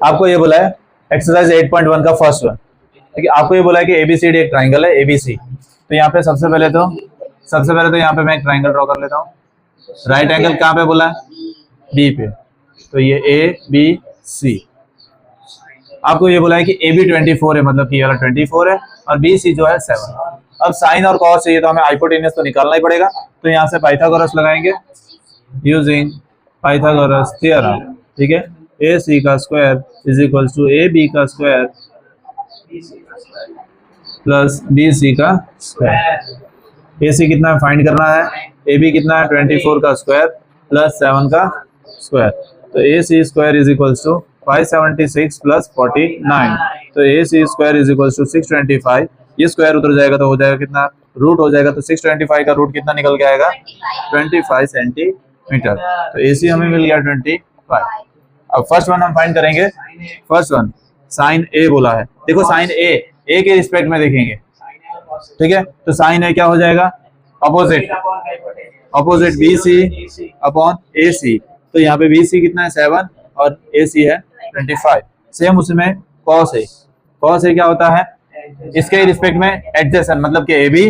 आपको ये बोला है एक्सरसाइज 8.1 का फर्स्ट वन, ठीक है। आपको ये बोला है कि एबीसीडी एक ट्राइंगल है एबीसी। तो यहाँ पे सबसे पहले तो यहाँ पे मैं एक ट्राइंगल ड्रॉ कर लेता हूँ। राइट एंगल कहाँ पे बोला है? बी पे। तो ये ए बी सी। आपको ये बोला है कि ए बी 24 है, मतलब कि ये वाला 24 है, और बी सी जो है 7। अब साइन और कॉस चाहिए तो हमें हाइपोटेन्यूज तो निकालना ही पड़ेगा। तो यहाँ से पाइथागोरस लगाएंगे यूजिंग पाइथागोरस थ्योरम, ठीक है। ए सी का square is equal to A B का स्क्वायर प्लस बी सी का स्क्वायर। ए सी कितना फाइंड करना है, ए बी कितना है 24 का स्क्वायर प्लस 7 का स्क्वायर। तो A C square is equal to 576 plus 49। तो A C square is equal to 625। ये स्क्वायर उतर जाएगा तो हो जाएगा कितना, रूट हो जाएगा। तो 625 का रूट कितना निकल के आएगा? 25 सेंटीमीटर। तो ए सी हमें मिल गया 25। अब फर्स्ट वन हम फाइंड करेंगे। फर्स्ट वन साइन ए बोला है। देखो साइन ए के रिस्पेक्ट में देखेंगे, ठीक है। तो साइन ए क्या हो जाएगा? Opposite B C upon A C. तो यहाँ पे बी सी कितना है 7 और ए सी है 25। सेम उसमें कॉस ए। कॉस ए क्या होता है? इसके रिस्पेक्ट में एडजेसेंट, मतलब कि A B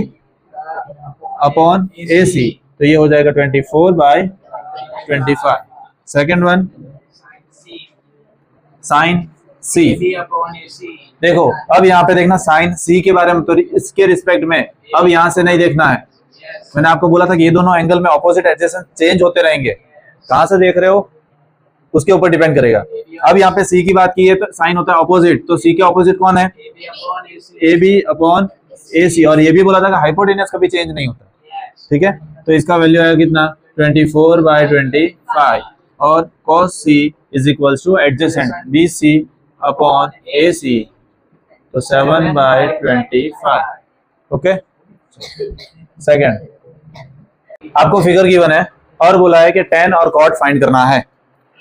upon A C. तो ये हो जाएगा 24/25। सेकेंड वन साइन सी। देखो अब यहाँ पे देखना साइन सी के बारे में, तो इसके रिस्पेक्ट में अब यहाँ से नहीं देखना है। मैंने आपको बोला था कि ये दोनों एंगल में ऑपोजिट एडजेसेंट चेंज होते रहेंगे। कहां से देख रहे हो उसके ऊपर डिपेंड करेगा। अब यहाँ पे सी की बात की है तो साइन होता है ऑपोजिट। तो सी के ऑपोजिट कौन है? ए बी अपॉन ए सी। और ये भी बोला था कि हाइपोटेन्यूज कभी चेंज नहीं होता, ठीक है। तो इसका वैल्यू है कितना 24/25। और cos c is equal to adjacent B C upon A C. तो 7/25। ओके। सेकेंड आपको फिगर गिवन है और बोला है कि tan और cot फाइंड करना है,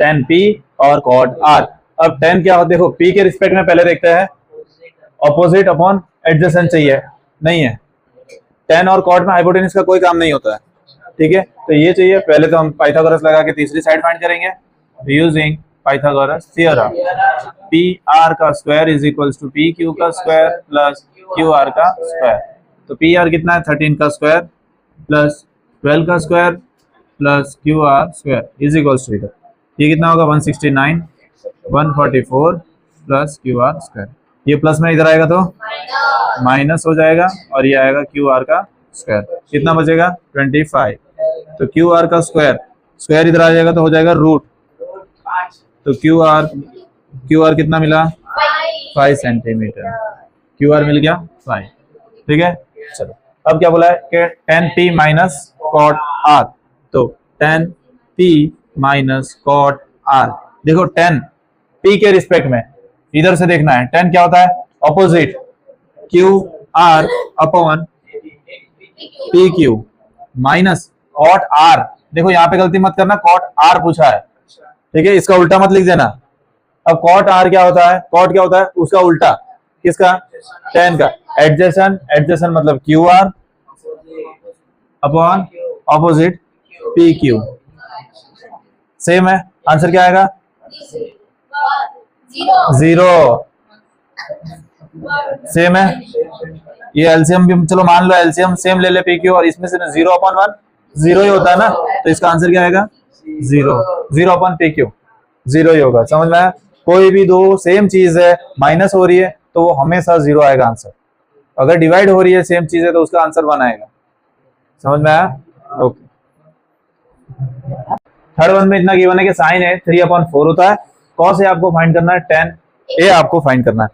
tan p और cot r। अब tan क्या हो, देखो p के रिस्पेक्ट में पहले देखते हैं। ऑपोजिट अपॉन एडजेसेंट चाहिए, नहीं है। tan और cot में हाइपोटेन्यूज का कोई काम नहीं होता है, ठीक है। तो ये चाहिए। पहले तो हम पाइथागोरस लगा के तीसरी साइड फाइंड करेंगे using Pythagoras theorem. P R का square is equal to P Q का स्क्वायर प्लस क्यू आर का स्क्वायर। तो पी आर कितना है 13 का स्क्वायर प्लस 12 का square plus Q R square is equal to इधर ये कितना होगा 169 144 प्लस क्यू आर स्क्वायर। ये प्लस में इधर आएगा तो माइनस हो जाएगा और ये आएगा क्यू आर का स्क्वायर। कितना बचेगा 25। तो क्यू आर का स्क्वायर इधर आ जाएगा तो हो जाएगा रूट। तो क्यू आर कितना मिला 5 सेंटीमीटर। क्यू आर मिल गया 5, ठीक है। चलो अब क्या बोला है कि tan p minus cot r। तो tan p minus cot r। देखो tan p के रिस्पेक्ट में इधर से देखना है। tan क्या होता है? Opposite Q R upon P Q minus cot r। देखो यहाँ पे गलती मत करना, cot r पूछा है, ठीक है। इसका उल्टा मत लिख देना। अब cot r क्या होता है? cot क्या होता है? उसका उल्टा किसका? tan का। एडजेसेंट मतलब Q R upon opposite P Q. Same है। आंसर क्या आएगा? 0। सेम है। ये एलसीएम भी चलो मान लो एलसीएम सेम ले ले पी क्यू, और इसमें से 0/1 0 ही होता है ना। तो इसका आंसर क्या आएगा 0 अपॉन पी क्यू। 0 ही होगा। समझ में आया? कोई भी दो सेम चीज है माइनस हो रही है तो वो हमेशा 0 आएगा आंसर। अगर डिवाइड हो रही है सेम चीज है तो उसका आंसर 1 आएगा। समझ में आया? ओके। थर्ड वन में इतना गिवन है कि साइन है 3/4 होता है। कॉस ए आपको फाइंड करना है, tan ए आपको फाइंड करना है।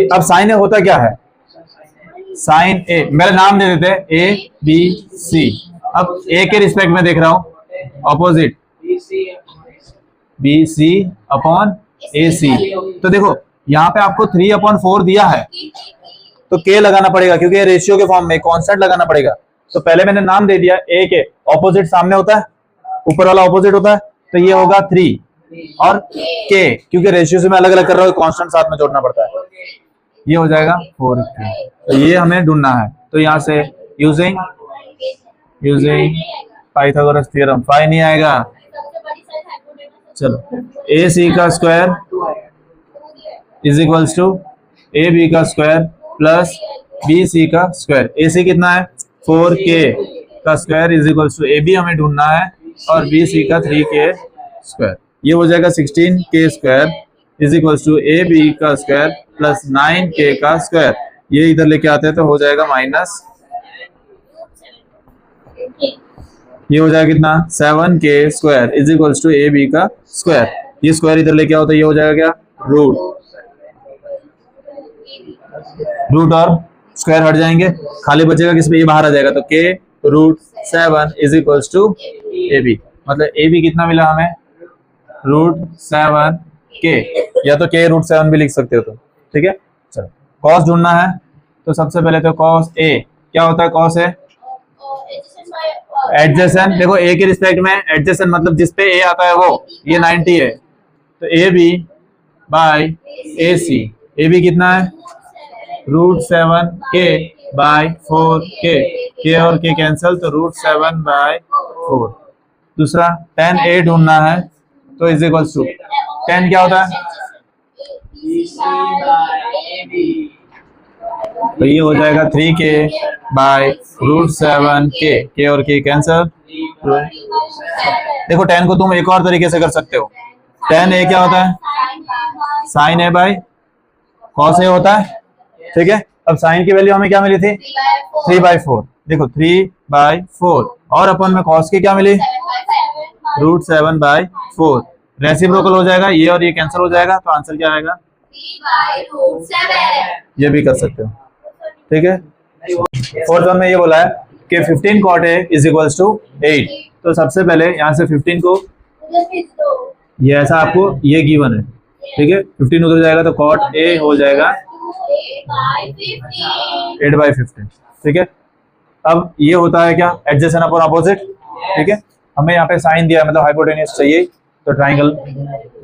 अब साइन ए होता क्या है? साइन ए मेरा नाम दे देते हैं A B C। अब ए के रिस्पेक्ट में देख रहा हूँ, opposite B C upon A C. तो देखो यहाँ पे आपको 3/4 दिया है, तो के लगाना पड़ेगा क्योंकि ये रेशियो के फॉर्म में कांस्टेंट लगाना पड़ेगा। तो पहले मैंने नाम दे दिया ए के, ऑपोजिट सामने होता है, ऊपर वाला ऑपोजिट होता है, तो ये होगा 3 और के, क्योंकि रेशियो से मैं अलग अलग कर रहा हूँ, कांस्टेंट साथ में जोड़ना पड़ता है, ये हो जाएगा 4k। तो ये हमें ढूंढना है। तो यहाँ से यूजिंग पाइथागोरस थ्योरम, 5 नहीं आएगा। चलो ए सी का square is equals to A B का स्क्वायर प्लस बी सी का स्क्वायर। ए सी कितना है 4k का square is equals to A B हमें ढूंढना है और बी सी का 3k स्क्वायर। ये हो जाएगा 16k square is equals to A B का स्क्वायर प्लस 9k का स्क्वायर। ये इधर लेके आते हैं तो हो जाएगा माइनस, ये हो जाएगा कितना 7k square is equals to A B का स्क्वायर। ये स्क्वायर इधर लेके आओ तो ये हो जाएगा क्या रूट और स्क्वायर हट जाएंगे, खाली बचेगा किस पे, ये बाहर आ जाएगा। तो k root 7 is equals to A B, मतलब ए बी कितना मिला हमें रूट 7k, या तो k रूट 7 भी लिख सकते हो तो ठीक है। चलो कॉस ढूंढना है, तो सबसे पहले तो कॉस ए क्या होता है, कॉस ए एडजेसेंट। देखो ए के रिस्पेक्ट में एडजेसेंट मतलब जिसपे ए आता है वो, ये 90 है, तो A B by A C. A B कितना है root 7k by 4k, k और k कैंसिल तो रूट 7 बाय 4। दूसरा tan a ढूंढना है, तो इज इक्वल्स टू tan क्या होता है, तो ये हो जाएगा 3k by root 7k, k और k कैंसिल। देखो tan को तुम एक और तरीके से कर सकते हो, tan a क्या होता है sin a by cos a होता है, ठीक है। अब साइन की वैल्यू हमें क्या मिली थी 3/4, देखो 3/4 और अपन में cos की क्या मिली रूट 7/4। रेसिप्रोकल हो जाएगा, ये और ये कैंसिल हो जाएगा, तो आंसर क्या आएगा 3/7। ये भी कर सकते हो, ठीक है। फोर्थ वन में ये बोला है कि 15 cot a is equals to 8। तो सबसे पहले यहाँ से 15 को, ये ऐसा आपको ये गिवन है, ठीक है। 15 उधर जाएगा तो cot a हो जाएगा 8/15, ठीक है। अब ये होता है क्या एडजेसेंट अपॉन अपोजिट, ठीक है। हमें यहाँ पे साइन दिया है, मतलब हाइपोटेन्यूज चाहिए, तो ट्राइंगल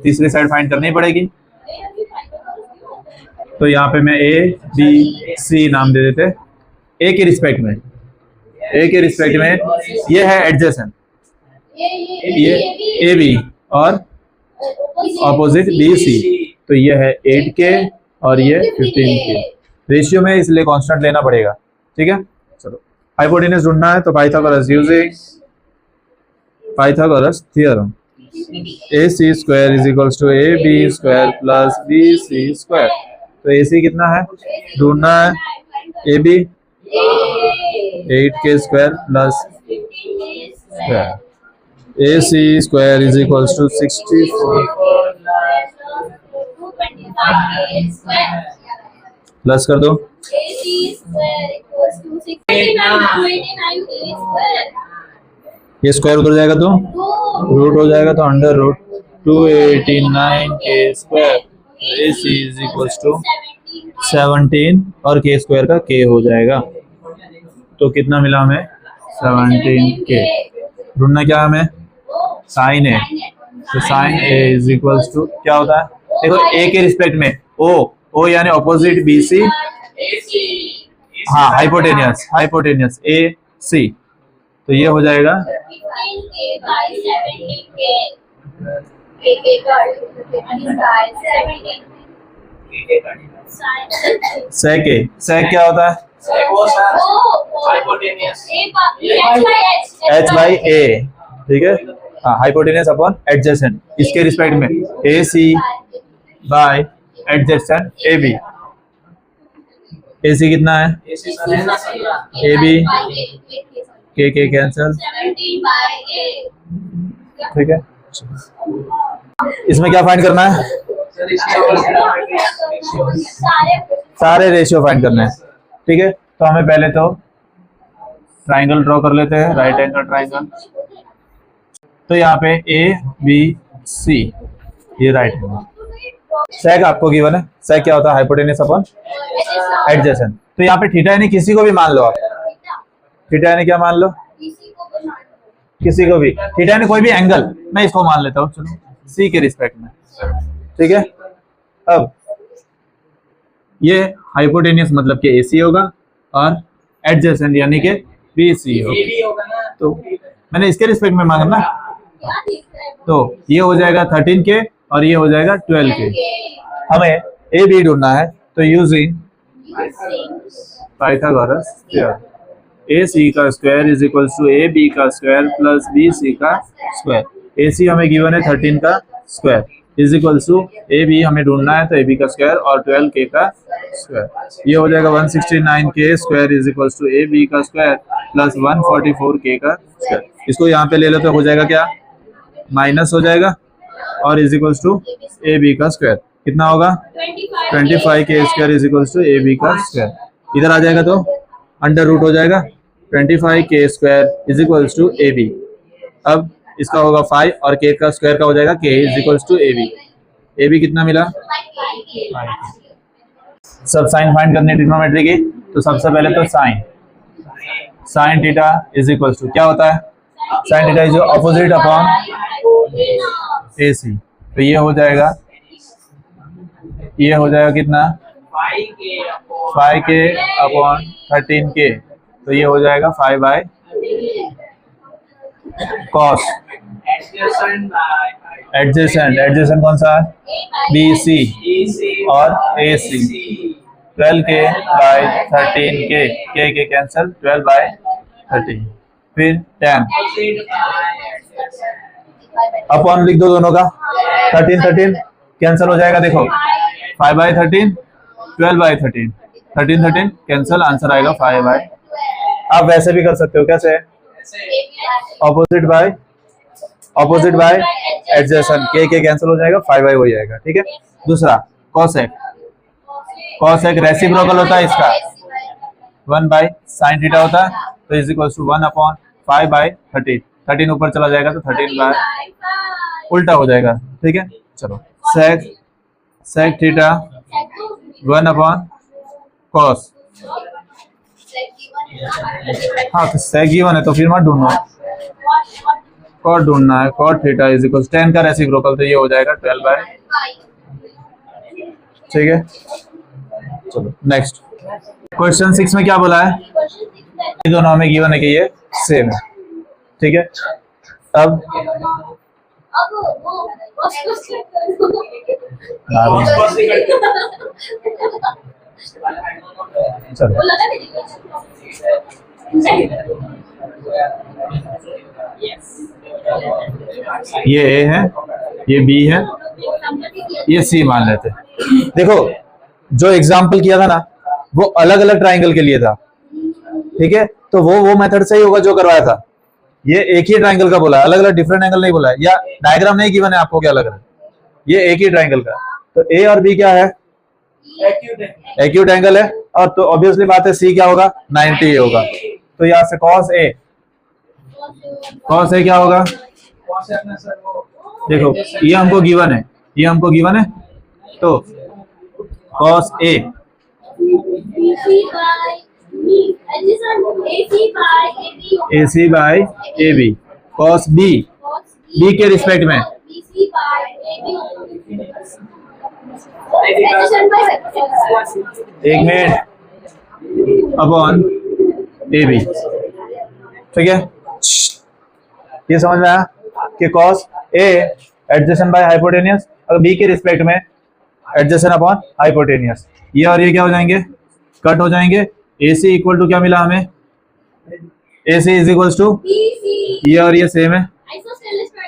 तीसरी साइड फाइंड करनी पड़ेगी। तो यहाँ पे मैं ए बी सी नाम दे देते, ए के रिस्पेक्ट में, ए के रिस्पेक्ट में ये है एडजेसेंट, ये ए बी और ऑपोजिट बी सी, तो ये है 8k और ये 15k रेशियो में, इसलिए कांस्टेंट लेना पड़ेगा, ठीक है। चलो हाइपोटेन्यूज ढूंढना है, तो Pythagoras using Pythagoras theorem, AC square is equals to AB square plus BC square. तो AC कितना है ढूंढना है, AB 8k square plus square, AC square is equals to 64 plus कर दो, ये स्क्वायर उधर जाएगा तो रूट हो जाएगा, तो under root 289k square, AC is equals to 17 और k स्क्वायर का k हो जाएगा। तो कितना मिला हमें 17k। ढूंढना क्या हमें साइन a, तो sine a is equals to क्या होता है, देखो a के रिस्पेक्ट में o यानी ऑपोजिट BC, हाँ हाइपोटेनियस AC, तो ये हो जाएगा सेक क्या होता है H/A, ठीक है। हाँ हाइपोटेनियस अपॉन एडजेसेंट, इसके रिस्पेक्ट में AC by adjacent AB। AC कितना है AB k कैंसिल, ठीक है। इसमें क्या फाइंड करना है, सारे रेशियो फाइंड करना है, ठीक है। तो हमें पहले तो ट्राइंगल ड्रॉ कर लेते हैं, राइट एंगल ट्राइंगल। तो यहाँ पे ABC, ये राइट एंगल। सेक आपको गिवन है, सेक क्या होता है? Hypotenuse upon adjacent. तो यहाँ पे थीटा यानी किसी को भी मान लो आप, थीटा यानी क्या मान लो? किसी को भी। थीटा यानी कोई भी एंगल, मैं इसको मान लेता हूँ चलो सी के रिस्पेक्ट में, ठीक है। अब ये हाइपोटेन्यूस मतलब कि AC होगा और एडजेसेंट यानी कि BC होगा। तो मैंने इसके रिस्पेक्ट में मांगा ना, तो ये हो जाएगा 13K और ये हो जाएगा 12K। हमें AB ढूंढना है, तो यूजिंग पाइथागोरस थ्योरम AC का square is equal to AB का स्क्वायर प्लस BC का स्क्वायर। AC हमें गिवन है 13 का square is equal to AB हमें ढूंढना है, तो AB का स्क्वायर और 12K का स्क्वायर। ये हो जाएगा 169K square is equal to AB का स्क्वायर प्लस 144K का स्क्वायर। इसको यहाँ पे ले लो तो हो जाएगा क्या? माइनस हो जाएगा और इज इक्वल टू AB का स्क्वायर कितना होगा? 25K square is equal to AB का स्क्वायर। इधर आ जाएगा तो अंडर रूट हो जाएगा 25K square is equal to AB। अब इसका होगा 5 और K का स्क्वायर का हो जाएगा K is equal to AB। AB कितना मिला? सब साइन फाइंड करने ट्रिग्नोमेट्री की, तो सबसे पहले तो sine theta is equal to क्या होता है? Sine theta is opposite upon AC। तो ये हो जाएगा कितना? 5K upon 13K। तो ये हो जाएगा 5 बाय कॉस एडजेसेंट कौन सा है? BC और AC। 12K by 13K, K cancel, 12 by 13। फिर 10 अपॉन लिख दो दोनों का, 13 कैंसिल हो जाएगा। देखो 5 बाय 13, 12 बाय 13, 13 कैंसिल, आंसर आएगा 5 बाय। आप वैसे भी कर सकते हो, कैसे? Opposite by adjacent, K cancel हो जाएगा, 5 बाय हो जाएगा, ठीक है। दूसरा कॉसेक रेसिप्रोकल होता है इसका, 1 बाय साइन थीटा होता है, तो is equal to 1 upon 5 by 13 ऊपर चला जाएगा तो 13 बाय उल्टा हो जाएगा, ठीक है। चलो सेक थीटा 1 अपॉन कॉस। हाँ तो सेक गिवन है तो फिर मत ढूंढो, कॉट ढूंढना है। कॉट थीटा इज इक्वल 10 का रेसिप्रोकल, तो ये हो जाएगा 12 बाय, ठीक है। चलो नेक्स्ट क्वेश्चन 6 में क्या बोला है? ये दोनों हमें गिवन है कि ये सेम है, ठीक है। अब चलो ये A है, ये B है, ये C मान लेते हैं। देखो जो एग्जाम्पल किया था ना वो अलग अलग ट्राइंगल के लिए था, ठीक है। तो वो मेथड से ही होगा जो करवाया था। ये एक ही ट्राइंगल का बोला है, अलग अलग डिफरेंट एंगल नहीं बोला है, या डायग्राम नहीं गिवन है आपको क्या अलग अलग, ये एक ही ट्राइंगल का। तो A और B क्या है? एक्यूट एंगल है, और तो ऑब्वियसली बात है C क्या होगा? 90 होगा। तो यहाँ से cos A क्या होगा? देखो ये हमको गिवन है, तो cos A AC by AB, cos B के रिस्पेक्ट में एक मिनट अपॉन AB, ठीक है। ये समझ में आया कि cos A adjacent by hypotenuse और B के रिस्पेक्ट में एडजेसेंट अपॉन हाइपोटेनियस। ये और ये क्या हो जाएंगे? कट हो जाएंगे। AC इक्वल टू क्या मिला हमें? AC इज इक्वल टू, ये और ये सेम है,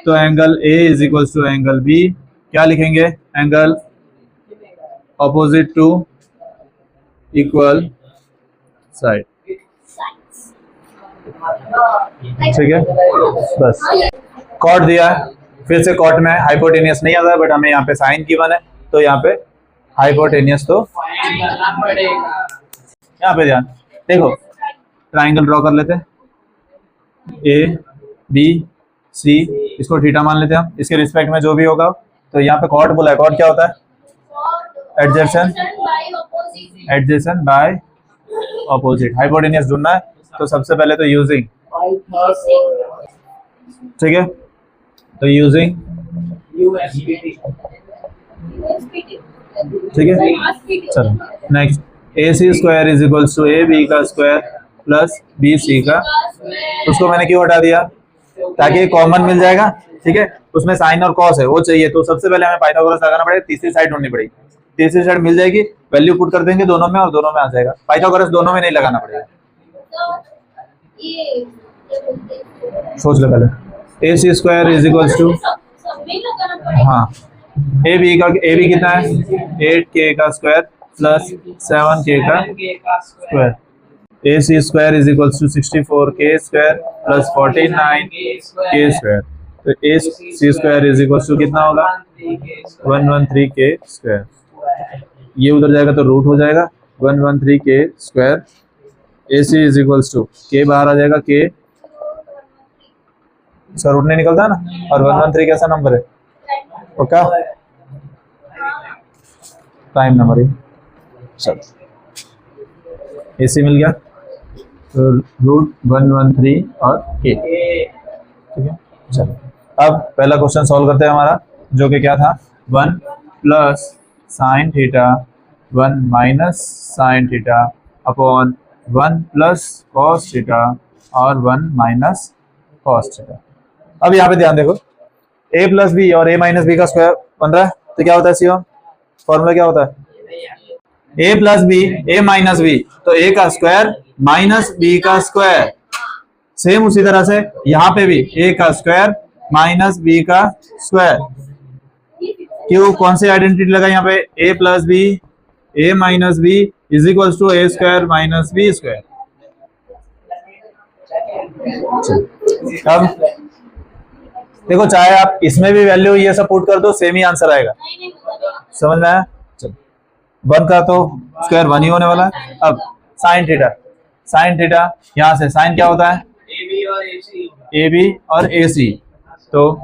तो angle A is equal to angle B। क्या लिखेंगे? Angle opposite to equal side, ठीक है। बस कॉट दिया है, फिर से कॉट में हाइपोटेनियस नहीं आता है, बट हमें यहाँ पे साइन गिवन है, तो यहाँ पे हाइपोटेनियस तो यहाँ पे ध्यान देखो, ट्राइंगल ड्रॉ कर लेते हैं। ए बी सी, इसको थीटा मान लेते हैं हम, इसके रिस्पेक्ट में जो भी होगा। तो यहाँ पे कॉट बोला है, कॉट क्या होता है? Adjacent bye opposite. हाइपोटेनियस ढूंढना है तो सबसे पहले तो यूजिंग, ठीक है, तो यूजिंग, ठीक है। चलो next, A C square is equals to A B का स्क्वायर प्लस बी सी का, उसको मैंने क्यों हटा दिया? ताकि कॉमन मिल जाएगा, ठीक है। उसमें साइन और कॉस है वो चाहिए, तो सबसे पहले हमें पाइथागोरस लगाना पड़ेगा, तीसरी साइड ढूंढनी पड़ेगी। तीसरी साइड मिल जाएगी, वैल्यू पुट कर देंगे दोनों में और दोनों में आ जाएगा। पाइथागोरस दोनों में नहीं लगाना पड़ेगा, सोच लो पहले। ए C square is equals to, हाँ, ए बी कितना है? 8k का स्क्वायर प्लस 7k का square. A C square is equals to 64k square plus 49k square. तो A C square is equals to कितना होगा? 113k square. ये उधर जाएगा तो रूट हो जाएगा 113k square. A C is equals to k बाहर आ जाएगा, के इसका रूट नहीं निकलता ना, और 113 कैसा नंबर है? ओके, प्राइम नंबर है। चलो ए सी मिल गया, तो रूट 113 और के, ठीक है। चलो अब पहला क्वेश्चन सॉल्व करते हैं हमारा, जो कि क्या था? 1 plus sine theta 1 minus sine theta upon 1 plus cos theta और 1 माइनस कॉस थीटा। अब यहाँ पे ध्यान देखो, a प्लस बी और a माइनस बी का स्क्वायर बन रहा है, तो क्या होता है सीओ? फॉर्मूला क्या होता है? a plus b, a minus b, तो a का स्क्वायर माइनस b का स्क्वायर। सेम उसी तरह से यहाँ पे भी a का स्क्वायर माइनस b का स्क्वायर। क्यों, कौन सी आइडेंटिटी लगा यहाँ पे? a plus b, a minus b is equals to a square minus b square. अब देखो, चाहे आप इसमें भी वैल्यू ये सब पुट कर दो, सेम ही आंसर आएगा, समझ में आया? चलो 1 का तो स्क्वायर 1 ही होने वाला है। अब साइन थीटा, साइन थीटा यहाँ से साइन क्या होता है? ए बी और ए सी, तो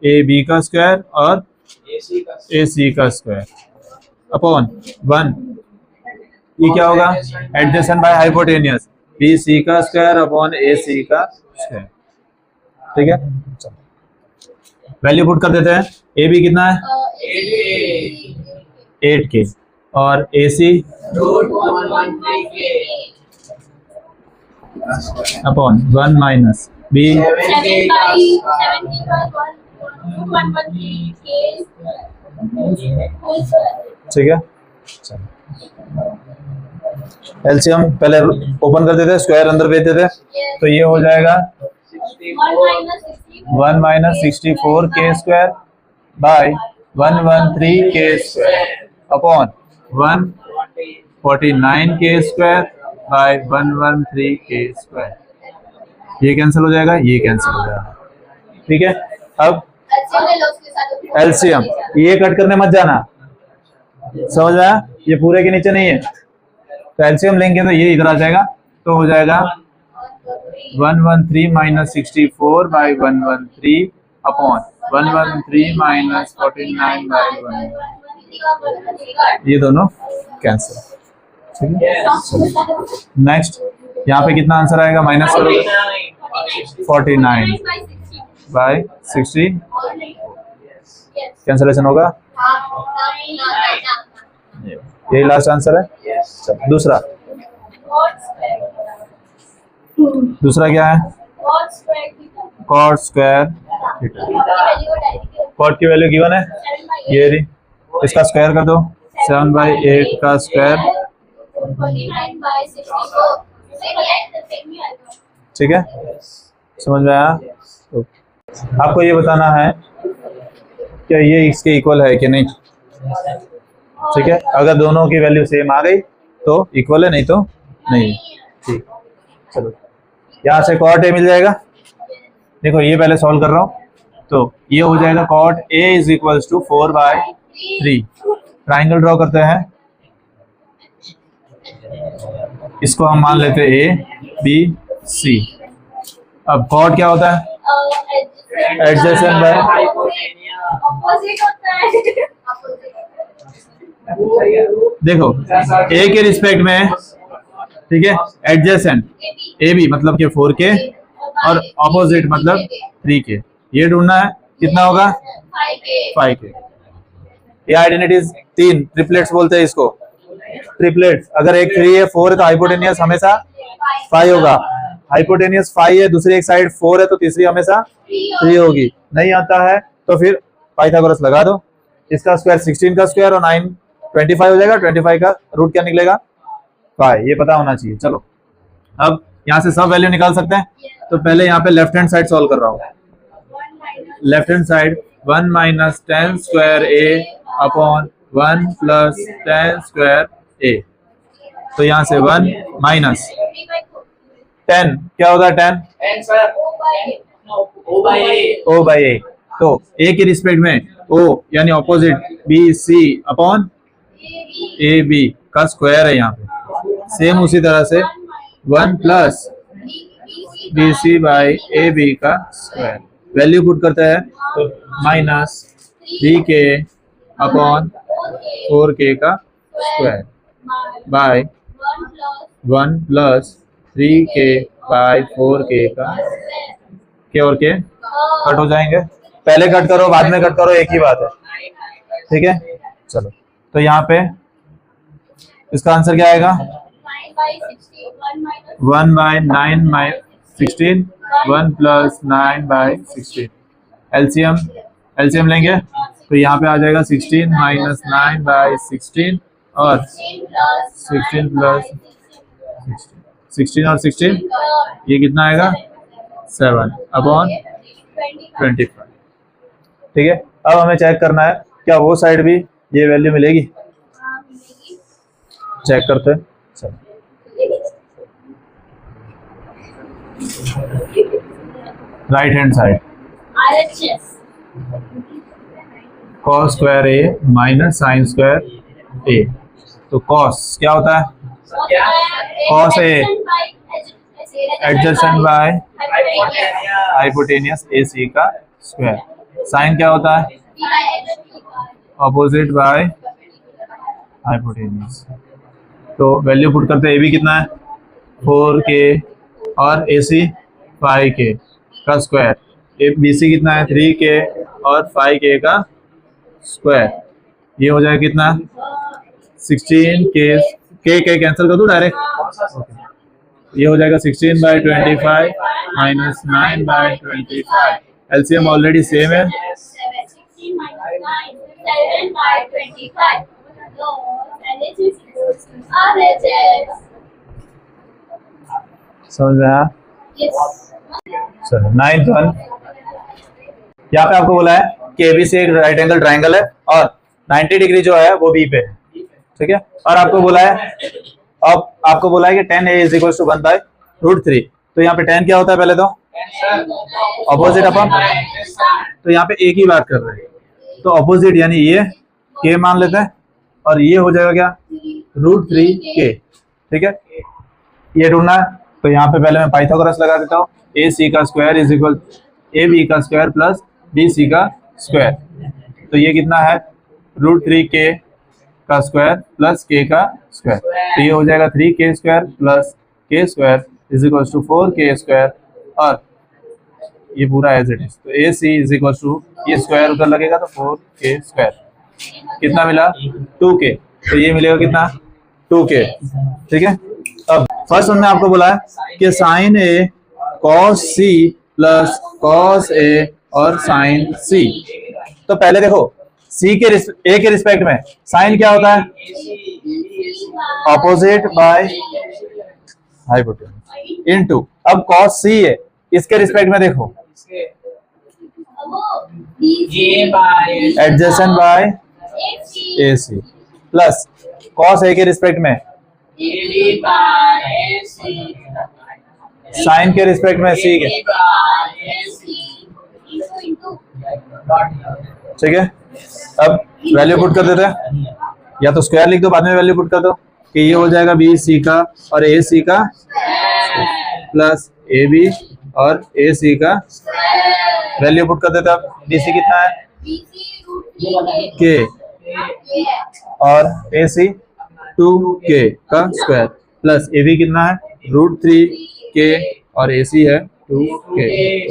ए बी का स्क्वायर और ए सी का स्क्वायर अपॉन 1, ये क्या होगा? Adjacent by hypotenuse, B C का स्क्वायर अपॉन ए सी का स्क्वायर, ठीक है। चलो वैल्यू पुट कर देते हैं। ए बी कितना है? 8k और ए सी अपॉन 1 माइनस बी, ठीक है। एलसीएम पहले ओपन कर देते, स्क्वायर अंदर भेज देते, तो ये हो जाएगा 1 minus 64k square by 113k square upon 149k square by 113k square. ये कैंसिल हो जाएगा, ये कैंसिल हो जाएगा, ठीक है। अब एलसीएम, ये कट करने मत जाना, समझ में आया? ये पूरे के नीचे नहीं है, तो एलसीएम लेंगे तो ये इधर आ जाएगा, तो हो जाएगा 113 minus 64 by 113 upon 113 minus 49 by 1, ये दोनों कैंसिल, ठीक है। नेक्स्ट यहाँ पे कितना आंसर आएगा? माइनस करोगे 49 बाई 60, कैंसिलेशन होगा, यही लास्ट आंसर है। चलो दूसरा, दूसरा क्या है? Cot square theta. कॉट की वैल्यू गिवन है, ये रही, इसका स्क्वायर कर दो, 7/8 का स्क्वायर, ठीक है, समझ में आया? तो आपको ये बताना है क्या ये इसके इक्वल है कि नहीं, ठीक है। अगर दोनों की वैल्यू सेम आ गई तो इक्वल है, नहीं तो नहीं, ठीक। चलो यहाँ से कॉट ए मिल जाएगा, देखो ये पहले सॉल्व कर रहा हूँ, तो ये हो जाएगा cot A is equals to 4/3। Triangle draw करते हैं, इसको हम मान लेते हैं ए बी सी, अब कॉट क्या होता है? एडजेसेंट बाय, ऑपोजिट होता है। देखो ए के रिस्पेक्ट में, ठीक है, एडजेसेंट ए बी मतलब के 4k और ऑपोजिट मतलब 3k, ये ढूंढना है। कितना होगा? 5k। ये आइडेंटिटीज तीन ट्रिपलेट्स बोलते हैं इसको, ट्रिपलेट्स। अगर एक 3 है 4 है तो हाइपोटेनियस हमेशा 5 होगा, हाइपोटेनियस 5 है, दूसरी एक साइड 4 है तो तीसरी हमेशा 3 होगी। नहीं आता है तो फिर पाइथागोरस लगा दो, इसका स्क्वायर 16 का स्क्वायर और 9 25 हो जाएगा। 25 का रूट क्या निकलेगा? 5। ये पता होना चाहिए। चलो अब यहाँ से सब वैल्यू निकाल सकते हैं। तो पहले यहाँ पे लेफ्ट हैंड साइड सॉल्व कर रहा हूँ। Left hand side 1 minus 10 square A upon 1 plus 10 square A. तो यहाँ से 1 माइनस 10 क्या होता है? 10 ओ बाई ए। तो ए के रिस्पेक्ट में ओ यानी opposite B C upon A B का स्क्वायर है यहाँ पे। सेम उसी तरह से 1 plus B C by A B का स्क्वायर। वैल्यू पुट करते हैं तो माइनस 3k अपॉन 4k का square by 1 plus 3k bye 4k का, के और के कट हो जाएंगे। पहले कट करो बाद में कट करो, एक ही बात है, ठीक है। चलो तो यहाँ पे इसका आंसर क्या आएगा? 1 by 9 by 16, 1 plus 9 by 16। LCM लेंगे तो यहाँ पे आ जाएगा 16 माइनस 9 बाई 16 और 16 प्लस 16 और 16, ये कितना आएगा? 7 अपॉन 25। ठीक है। अब हमें चेक करना है क्या वो साइड भी ये वैल्यू मिलेगी। चेक करते हैं। चलो right hand side cos square A minus sine square A. तो cos क्या होता है? cos A adjacent by hypotenuse A C का स्क्वायर। साइन क्या होता है? Opposite by hypotenuse. तो वैल्यू पुट करते हैं। ए बी कितना है? 4k और ए सी 5k का स्क्वायर। ए बी सी कितना है? 3k और 5k का स्क्वायर। ये हो जाएगा कितना? 16k, k कैंसिल कर दूं डायरेक्ट। ये हो जाएगा 16 by 25 minus 9 by 25। LCM already same है। समझ में आया? चलो 9th वन। यहाँ पे आपको बोला है कि एबीसी एक राइट एंगल ट्राइंगल है और 90 डिग्री जो है वो बी पे है, ठीक है। और आपको बोला है, अब आपको बोला है कि 10a is equal to 1 bye √3। तो यहाँ पे 10 क्या होता है? पहले तो ऑपोजिट अपन, तो यहाँ पे एक ही बात कर रहे हैं तो ऑपोजिट यानी ये k मान लेते हैं और ये हो जाएगा क्या? √3k, ठीक है। ये ढूंढना है तो यहाँ पे पहले मैं पाइथागोरस लगा देता हूँ। ए सी का square is equal A B का स्क्वायर प्लस बी सी का स्क्वायर। तो ये कितना है? √3k का स्क्वायर प्लस k का स्क्वायर। तो ये हो जाएगा 3k square plus k square is equal to 4k square और ये पूरा एज इट इज। तो A C is equal to, ये स्क्वायर उधर लगेगा तो 4k स्क्वायर। कितना मिला? 2k। तो ये मिलेगा कितना? 2k, ठीक है। अब फर्स्ट वन में आपको बोला है कि sign A cos C plus cos A और साइन सी। तो पहले देखो सी के ए के रिस्पेक्ट में साइन क्या होता है? Opposite by hypotenuse into. अब कॉस सी है, इसके रिस्पेक्ट में देखो adjacent bye A C plus cos A के रिस्पेक्ट में साइन के रिस्पेक्ट में सी के, ठीक है। अब वैल्यू पुट कर देते हैं, या तो स्क्वायर लिख दो बाद में वैल्यू पुट कर दो कि ये हो जाएगा बी सी का और ए सी का प्लस ए बी और ए सी का वैल्यू पुट कर देते हैं। बी सी कितना है के और ए सी 2k का स्क्वायर प्लस ए बी कितना है √3k और ए सी है 2k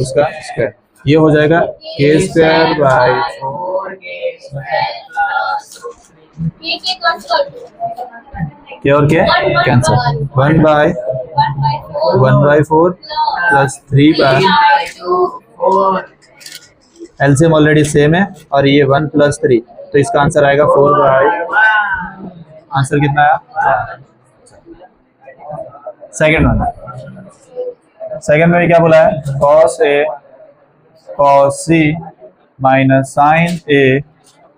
उसका स्क्वायर। ये हो जाएगा k स्क्वायर बाय 4 और के cancel 1/4 plus 3/4 LCM already same है और ये 1 + 3 तो इसका आंसर आएगा 4/। आंसर कितना आया? सेकंड में क्या बोला है cos A cos C minus sin A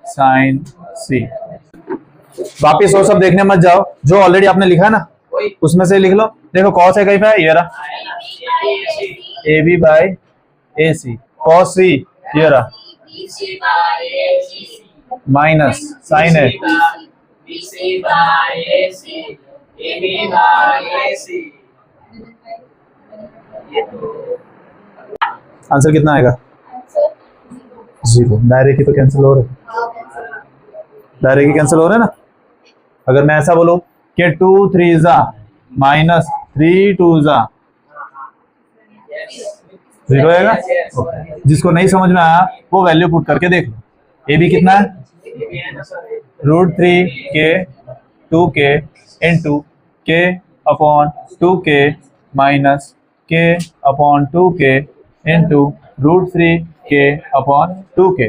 sin C। वापिस वो सब देखने मत जाओ, जो ऑलरेडी आपने लिखा है ना उसमें से लिख लो। देखो cos A कहीं पे है, ये रहा AB/AC cos C ये रहा माइनस sin A आंसर कितना आएगा? 0। डायरेक्ट ही तो कैंसिल हो रहे, डायरेक्ट ही कैंसिल हो रहे ना। अगर मैं ऐसा बोलूं कि 2 3 जा माइनस 3 2 जा 0 आएगा। जिसको नहीं समझ में आया वो वैल्यू पुट करके देख लो। ए बी कितना है √3k 2k into k upon 2k minus k upon 2k into √3k upon 2k।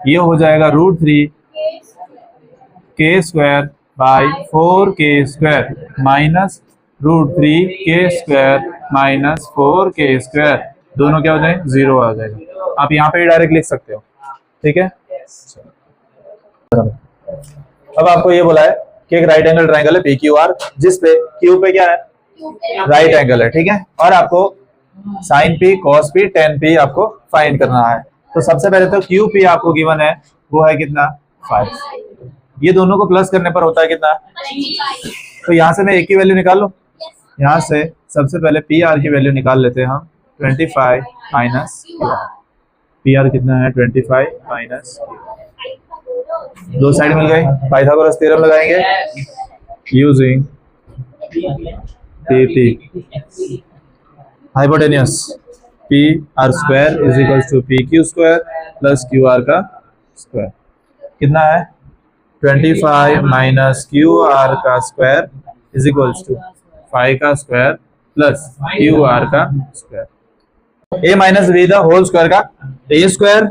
ये हो जाएगा √3k square by 4k square minus √3k square minus 4k square. दोनों क्या हो जाएंगे? 0 आ जाएगा। आप यहाँ पे डायरेक्ट लिख सकते हो, ठीक है। अब आपको ये बोला है कि एक राइट एंगल ट्रायंगल है PQR जिसपे Q पे क्या है राइट एंगल है, ठीक है। और आपको sin P cos P tan P आपको फाइंड करना है। तो सबसे पहले तो QP आपको गिवन है वो है कितना 5। ये दोनों को प्लस करने पर होता है कितना? तो यहाँ से मैं एक की वैल्यू निकाल लूं। यहाँ से सबसे पहले PR की वैल्यू निकाल लेते हैं हम 25 माइनस PR कितना है 25 माइनस दो साइड मिल गई। पाइथागोरस थ्योरम लगाएंगे using PP hypotenuse PR² = PQ² plus QR का स्क्वायर कितना है 25 माइनस QR का स्क्वायर = 5 का स्क्वायर प्लस QR का square. A minus B the whole square का A²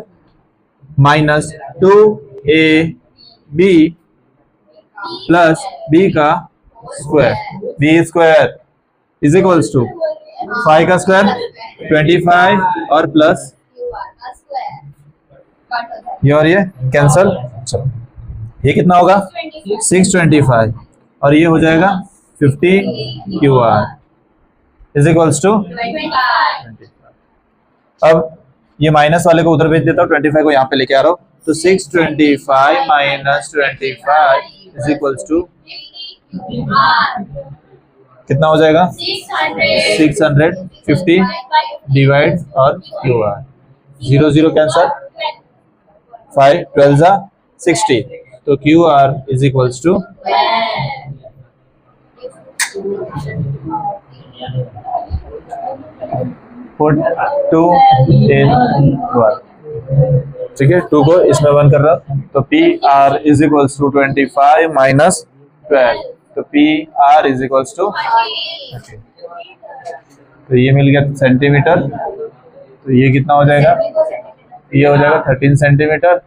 minus 2AB plus B का स्क्वायर B² = 5 का स्क्वायर 25 और प्लस ये और ये कैंसल। चलो ये कितना होगा 625 और ये हो जाएगा 50 QR = 25। अब ये माइनस वाले को उधर भेज देता हूँ 25 को यहाँ पे लेके आ रहा हूँ। तो 625 माइनस 25 = कितना हो जाएगा 650 डिवाइड और QR 0 0 कैंसल 5 12 जा 60 तो QR = put 2 in 1, ठीक है। 2 को इसमें 1 कर रहा तो PR = 25 माइनस 12 तो PR = तो ये मिल गया सेंटीमीटर। तो ये कितना हो जाएगा? ये हो जाएगा 13 सेंटीमीटर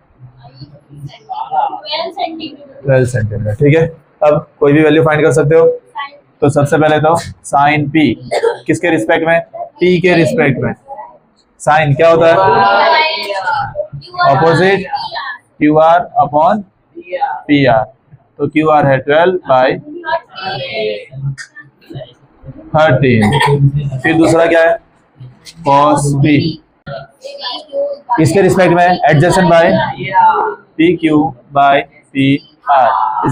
12 सेंटीमीटर, ठीक है। अब कोई भी वैल्यू फाइंड कर सकते हो। तो सबसे पहले तो साइन P किसके रिस्पेक्ट में? P के रिस्पेक्ट में। साइन क्या होता है? Opposite QR upon PR। तो QR है 12/13। फिर दूसरा क्या है? cos P इसके रिस्पेक्ट में adjacent by PQ/PR =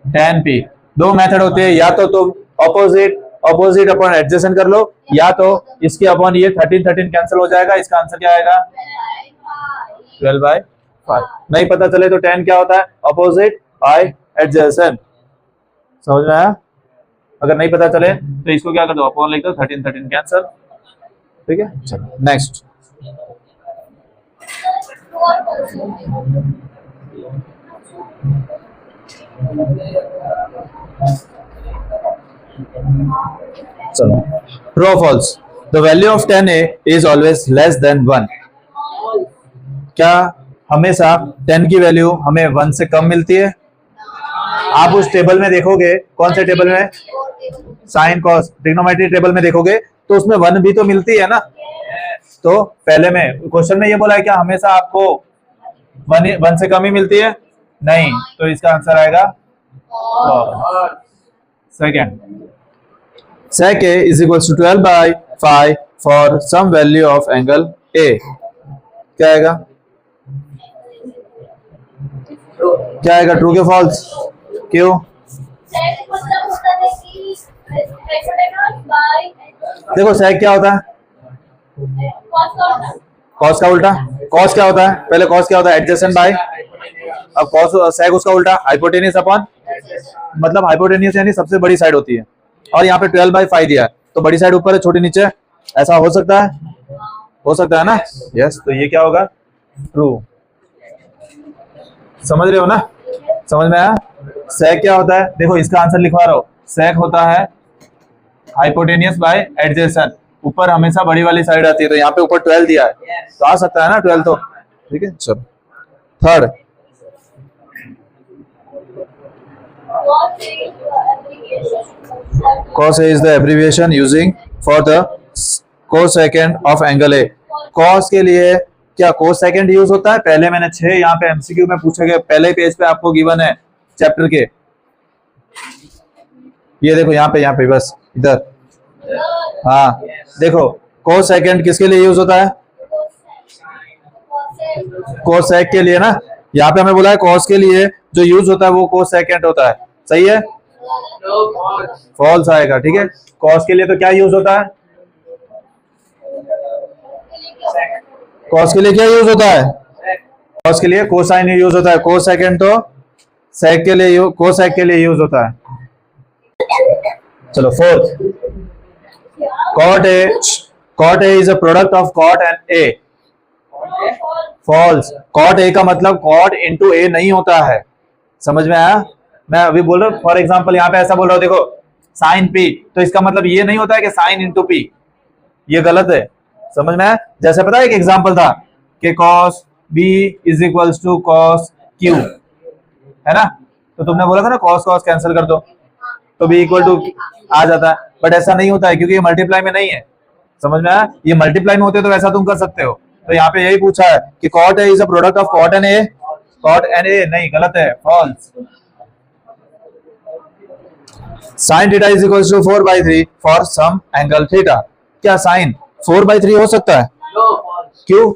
5/tan P। दो मेथड होते हैं, या तो तुम ऑपोजिट ऑपोजिट अपॉन एडजेसेंट कर लो, या तो इसके अपॉन ये 13 13 कैंसिल हो जाएगा, इसका आंसर क्या आएगा 12/5। नहीं पता चले तो 10 क्या होता है ऑपोजिट बाय एडजेसेंट, समझ में आया? अगर नहीं पता चले तो इसको क्या कर दो अपॉन लिख दो, 13 13 कैंसिल, ठीक है। चलो नेक्स्ट, चलो ट्रू और false, the value of 10a is always less than 1। क्या हमेशा 10 की वैल्यू हमें 1 से कम मिलती है? आप उस टेबल में देखोगे, कौन से टेबल में, साइन कॉस ट्रिग्नोमेट्री टेबल में देखोगे तो उसमें 1 भी तो मिलती है ना। तो पहले में क्वेश्चन में ये बोला है क्या हमेशा आपको 1 से कम ही मिलती है? नहीं, तो इसका आंसर आएगा second, sec a is equals to 12/5 for some value of angle a। क्या आएगा, क्या आएगा, ट्रू के फॉल्स? क्यों? देखो sec क्या होता है, cos का उल्टा। cos क्या होता है, पहले cos क्या होता है एडजेसेंट बाय, अब cos sec उसका उल्टा हाइपोटेनियस अपॉन, मतलब हाइपोटेनियस यानी सबसे बड़ी साइड होती है, और यहाँ पे 12/5 दिया है तो बड़ी साइड ऊपर है छोटी नीचे, ऐसा हो सकता है, हो सकता है ना। यस, तो ये क्या होगा ट्रू, समझ रहे हो ना, समझ में आया? sec क्या होता है, देखो इसका आंसर लिखवा रहा हूं, sec होता है हाइपोटेनियस बाय एडजेसेंट, ऊपर हमेशा बड़ी वाली साइड आती है, तो यहाँ पे ऊपर 12 दिया है तो आ सकता है ना 12, तो ठीक है। चलो third, cos a is the abbreviation using for the cosecant of angle a। cos के लिए क्या cosecant यूज होता है? पहले मैंने 6 यहाँ पे एमसीक्यू में पूछे गए, पहले पेज पे आपको गिवन है चैप्टर के, ये देखो यहाँ पे बस इधर, हाँ देखो cosecant किसके लिए यूज होता है? cosec के लिए ना, यहाँ पे हमें बोला है cos के लिए जो यूज होता है वो cosecant होता है, सही है? फॉल्स आएगा, ठीक है। cos के लिए तो क्या यूज होता है, cos के लिए क्या यूज होता है, cos के लिए कोसाइन यूज होता है, cosecant तो sec के लिए cosec के लिए यूज होता है। चलो fourth, cot a is a product of cot and a। False, cot a का मतलब cot into a नहीं होता है, समझ में आया? मैं अभी बोल रहा हूँ फॉर एग्जाम्पल यहाँ पे ऐसा बोल रहा हूँ, देखो साइन p, तो इसका मतलब ये नहीं होता है कि साइन इंटू p, ये गलत है, समझ में आया? जैसे पता है एक एग्जाम्पल था कि cos b is equals to cos q, है ना, तो तुमने बोला था ना cos cos कैंसिल कर दो तो b इक्वल टू आ जाता है, बट ऐसा नहीं होता है क्योंकि ये मल्टीप्लाई में नहीं है, समझ में आया? ये मल्टीप्लाई में होते तो वैसा तुम कर सकते हो, तो यहाँ पे यही पूछा है कि cot a is a product of cot and a, cot and a नहीं, गलत है, false. sin theta is equal to 4/3 for some angle theta. क्या साइन 4/3 हो सकता है? क्यों?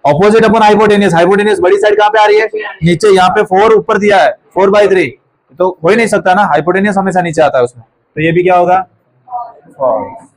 ऑपोजिट अपन हाइपोटेनियस, हाइपोटेनियस बड़ी साइड कहाँ पे आ रही है, नीचे, यहाँ पे 4 ऊपर दिया है, 4/3 तो हो ही नहीं सकता ना, हाइपोटेनियस हमेशा नीचे आता है उसमें, तो ये भी क्या होगा फॉल्स।